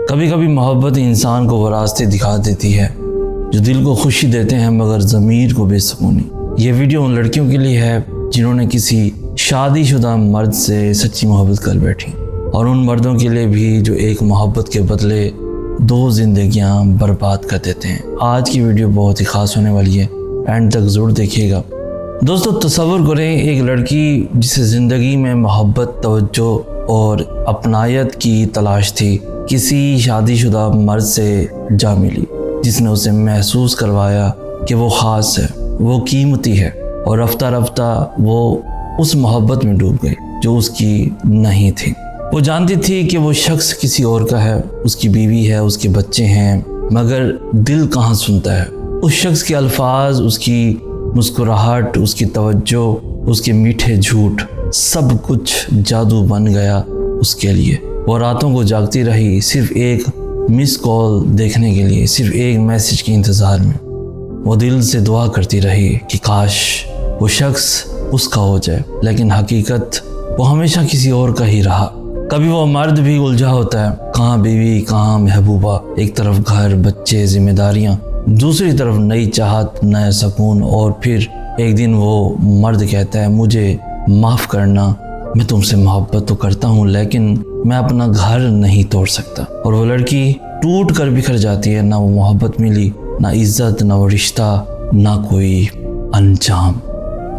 کبھی کبھی محبت انسان کو وہ راستے دکھا دیتی ہے جو دل کو خوشی دیتے ہیں مگر ضمیر کو بے سکونی۔ یہ ویڈیو ان لڑکیوں کے لیے ہے جنہوں نے کسی شادی شدہ مرد سے سچی محبت کر بیٹھی، اور ان مردوں کے لیے بھی جو ایک محبت کے بدلے 2 زندگیاں برباد کر دیتے ہیں۔ آج کی ویڈیو بہت ہی خاص ہونے والی ہے، اینڈ تک ضرور دیکھیے گا۔ دوستو تصور کریں ایک لڑکی جسے زندگی میں محبت، توجہ اور اپنائیت کی تلاش تھی، کسی شادی شدہ مرد سے جا ملی جس نے اسے محسوس کروایا کہ وہ خاص ہے، وہ قیمتی ہے، اور رفتہ رفتہ وہ اس محبت میں ڈوب گئی جو اس کی نہیں تھی۔ وہ جانتی تھی کہ وہ شخص کسی اور کا ہے، اس کی بیوی ہے، اس کے بچے ہیں، مگر دل کہاں سنتا ہے۔ اس شخص کے الفاظ، اس کی مسکراہٹ، اس کی توجہ، اس کے میٹھے جھوٹ، سب کچھ جادو بن گیا اس کے لیے۔ وہ راتوں کو جاگتی رہی صرف ایک مس کال دیکھنے کے لیے، صرف ایک میسج کے انتظار میں۔ وہ دل سے دعا کرتی رہی کہ کاش وہ شخص اس کا ہو جائے، لیکن حقیقت وہ ہمیشہ کسی اور کا ہی رہا۔ کبھی وہ مرد بھی الجھا ہوتا ہے، کہاں بیوی، کہاں محبوبہ، ایک طرف گھر، بچے، ذمہ داریاں، دوسری طرف نئی چاہت، نیا سکون، اور پھر ایک دن وہ مرد کہتا ہے مجھے معاف کرنا، میں تم سے محبت تو کرتا ہوں لیکن میں اپنا گھر نہیں توڑ سکتا۔ اور وہ لڑکی ٹوٹ کر بکھر جاتی ہے، نہ وہ محبت ملی، نہ عزت، نہ وہ رشتہ، نہ کوئی انجام۔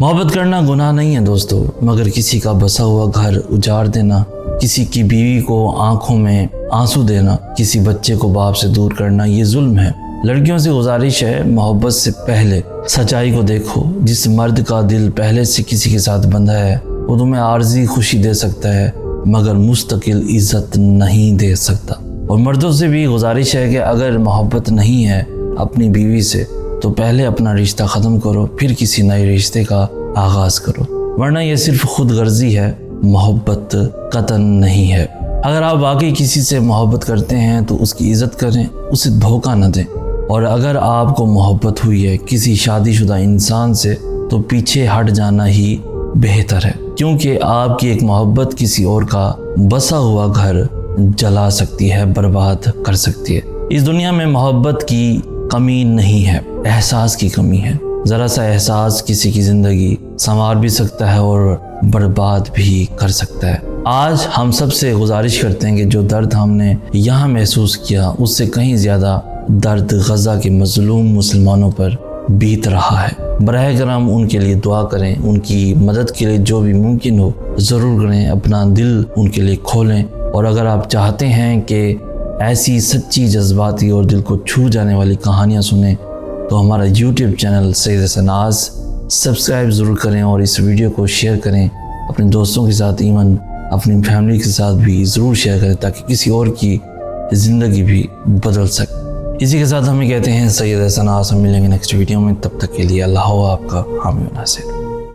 محبت کرنا گناہ نہیں ہے دوستو، مگر کسی کا بسا ہوا گھر اجاڑ دینا، کسی کی بیوی کو آنکھوں میں آنسو دینا، کسی بچے کو باپ سے دور کرنا، یہ ظلم ہے۔ لڑکیوں سے گزارش ہے محبت سے پہلے سچائی کو دیکھو۔ جس مرد کا دل پہلے سے کسی کے ساتھ بندھا ہے وہ تمہیں عارضی خوشی دے سکتا ہے مگر مستقل عزت نہیں دے سکتا۔ اور مردوں سے بھی گزارش ہے کہ اگر محبت نہیں ہے اپنی بیوی سے تو پہلے اپنا رشتہ ختم کرو، پھر کسی نئے رشتے کا آغاز کرو، ورنہ یہ صرف خود غرضی ہے، محبت قطعاً نہیں ہے۔ اگر آپ واقعی کسی سے محبت کرتے ہیں تو اس کی عزت کریں، اسے دھوکہ نہ دیں، اور اگر آپ کو محبت ہوئی ہے کسی شادی شدہ انسان سے تو پیچھے ہٹ جانا ہی بہتر ہے، کیونکہ آپ کی ایک محبت کسی اور کا بسا ہوا گھر جلا سکتی ہے، برباد کر سکتی ہے۔ اس دنیا میں محبت کی کمی نہیں ہے، احساس کی کمی ہے۔ ذرا سا احساس کسی کی زندگی سنوار بھی سکتا ہے اور برباد بھی کر سکتا ہے۔ آج ہم سب سے گزارش کرتے ہیں کہ جو درد ہم نے یہاں محسوس کیا اس سے کہیں زیادہ درد غزہ کے مظلوم مسلمانوں پر بیت رہا ہے۔ براہ کرم ان کے لیے دعا کریں، ان کی مدد کے لیے جو بھی ممکن ہو ضرور کریں، اپنا دل ان کے لیے کھولیں۔ اور اگر آپ چاہتے ہیں کہ ایسی سچی، جذباتی اور دل کو چھو جانے والی کہانیاں سنیں تو ہمارا یوٹیوب چینل سید سناز سبسکرائب ضرور کریں، اور اس ویڈیو کو شیئر کریں اپنے دوستوں کے ساتھ، ایون اپنی فیملی کے ساتھ بھی ضرور شیئر کریں تاکہ کسی اور کی زندگی بھی بدل سکے۔ اسی کے ساتھ ہمیں کہتے ہیں سید سناز، ہم ملیں گے نیکسٹ ویڈیو میں، تب تک کے لیے اللہ ہو آپ کا حامی و ناصر۔